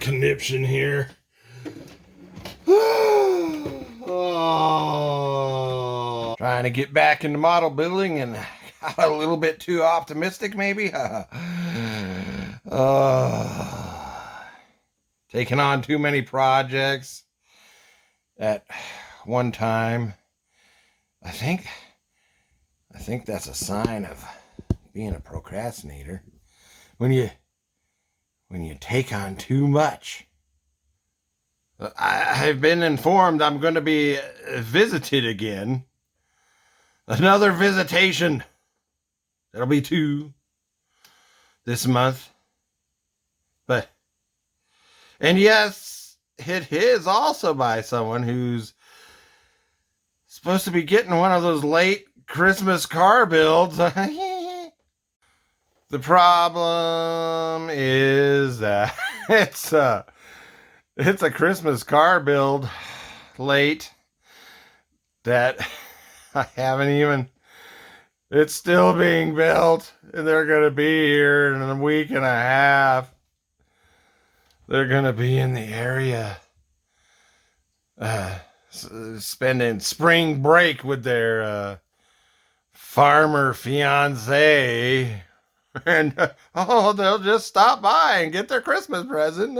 Conniption here. Oh. Trying to get back into model building and got a little bit too optimistic, maybe. Taking on too many projects at one time. I think that's a sign of being a procrastinator. When you take on too much. I've been informed I'm going to be visited again. Another visitation. There'll be 2 this month. And yes, it is also by someone who's supposed to be getting one of those late Christmas car builds. The problem is that it's a Christmas car build late that I haven't even, it's still being built, and they're going to be here in a week and a half. They're going to be in the area spending spring break with their farmer fiance. And they'll just stop by and get their Christmas present.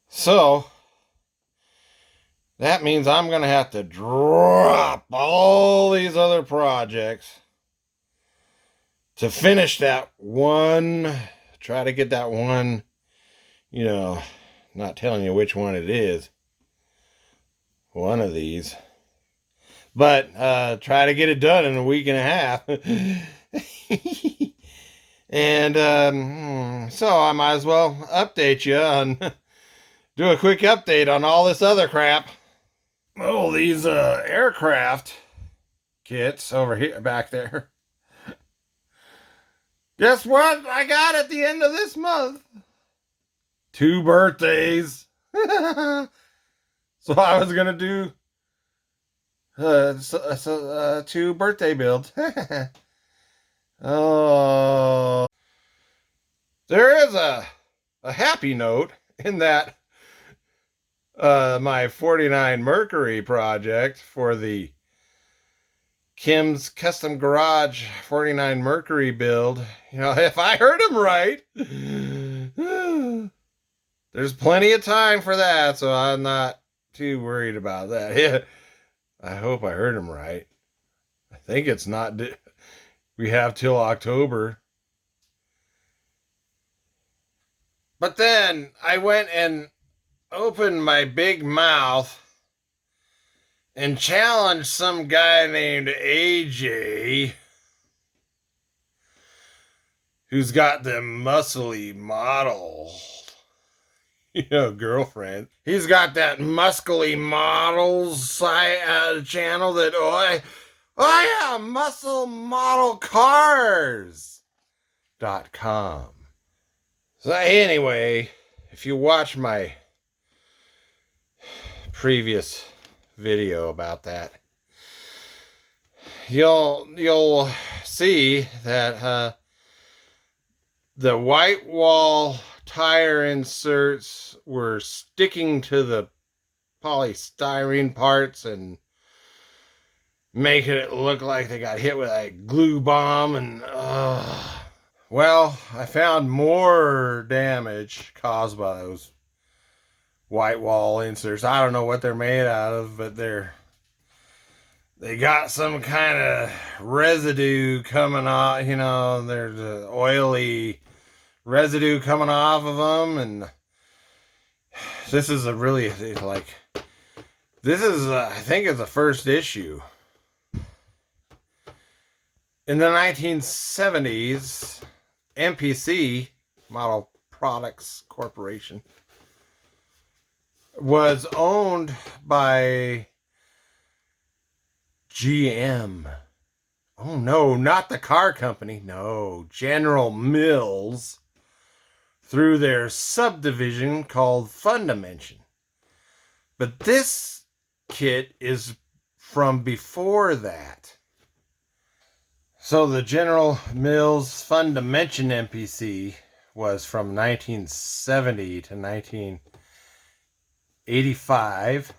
So that means I'm going to have to drop all these other projects to finish that one. Try to get that one, not telling you which one it is. One of these. But try to get it done in a week and a half. And so I might as well update you on, do a quick update on all this other crap. Oh, these aircraft kits over here, back there. Guess what I got at the end of this month? 2 birthdays. So I was going to do 2 birthday builds. Oh, there is a happy note in that my 49 Mercury project for the Kim's Custom Garage 49 Mercury build. If I heard him right, there's plenty of time for that, so I'm not too worried about that. I hope I heard him right. I think it's not, we have till October. But then I went and opened my big mouth and challenged some guy named AJ, who's got them muscly model, girlfriend. He's got that muscly models channel that, oh yeah, musclemodelcars.com. So anyway, if you watch my previous video about that, you'll see that the white wall tire inserts were sticking to the polystyrene parts and making it look like they got hit with a glue bomb. And well, I found more damage caused by those white wall inserts. I don't know what they're made out of, but they got some kind of residue coming off, there's an oily residue coming off of them. And this is I think it's the first issue. In the 1970s, MPC, Model Products Corporation, was owned by GM. Oh no, not the car company. No, General Mills, through their subdivision called Fundimension. But this kit is from before that. So the General Mills Fundimension MPC was from 1970 to 1985.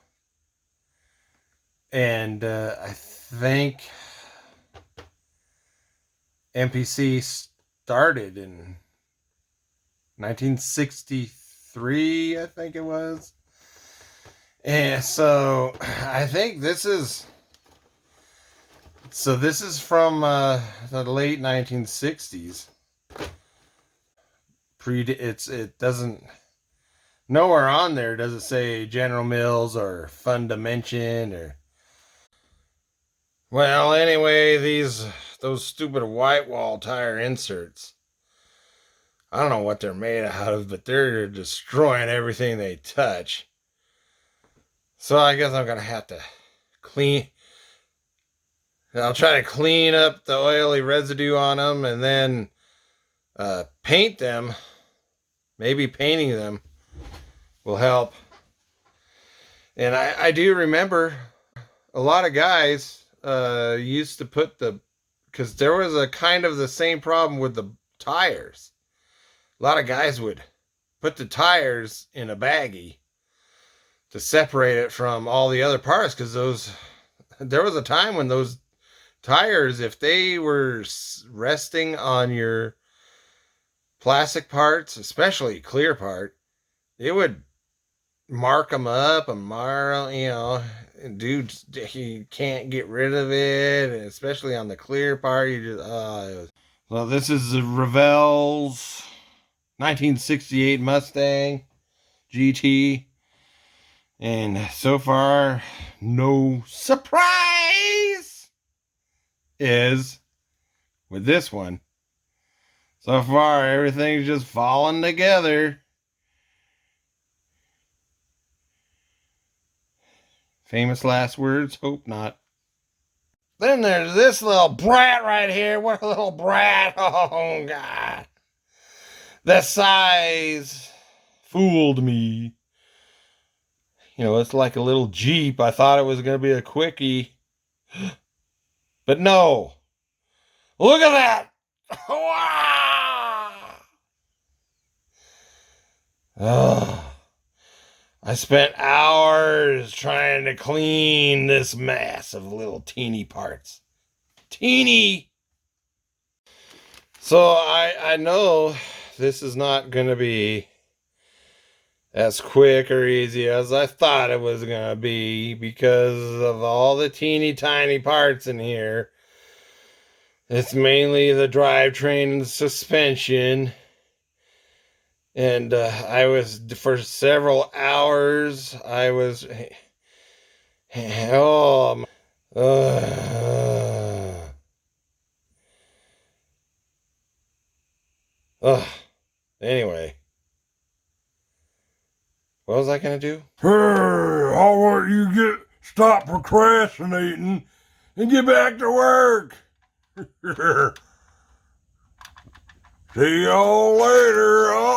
And I think MPC started in 1963, I think it was. And so I think this is from the late 1960s. It doesn't, nowhere on there does it say General Mills or Fundamention or. Well, anyway, those stupid white wall tire inserts, I don't know what they're made out of, but they're destroying everything they touch. So I guess I'm gonna have to I'll try to clean up the oily residue on them and then paint them. Maybe painting them will help. And I do remember a lot of guys used to put because there was a kind of the same problem with the tires. A lot of guys would put the tires in a baggie to separate it from all the other parts, because there was a time when those tires, if they were resting on your plastic parts, especially clear part, it would mark them up and dude, you can't get rid of it, and especially on the clear part, you just well, this is the Revell's 1968 Mustang GT, and so far no surprise is with this one. So far everything's just falling together. Famous last words? Hope not. Then there's this little brat right here. What a little brat. Oh, God. The size fooled me. You know, it's like a little Jeep. I thought it was going to be a quickie. But no. Look at that. Oh. I spent hours trying to clean this mass of little teeny parts. Teeny! So I know this is not going to be as quick or easy as I thought it was going to be, because of all the teeny tiny parts in here. It's mainly the drivetrain and the suspension. And I was, for several hours, I was, anyway, what was I going to do? Hey, how about you stop procrastinating and get back to work? See y'all later.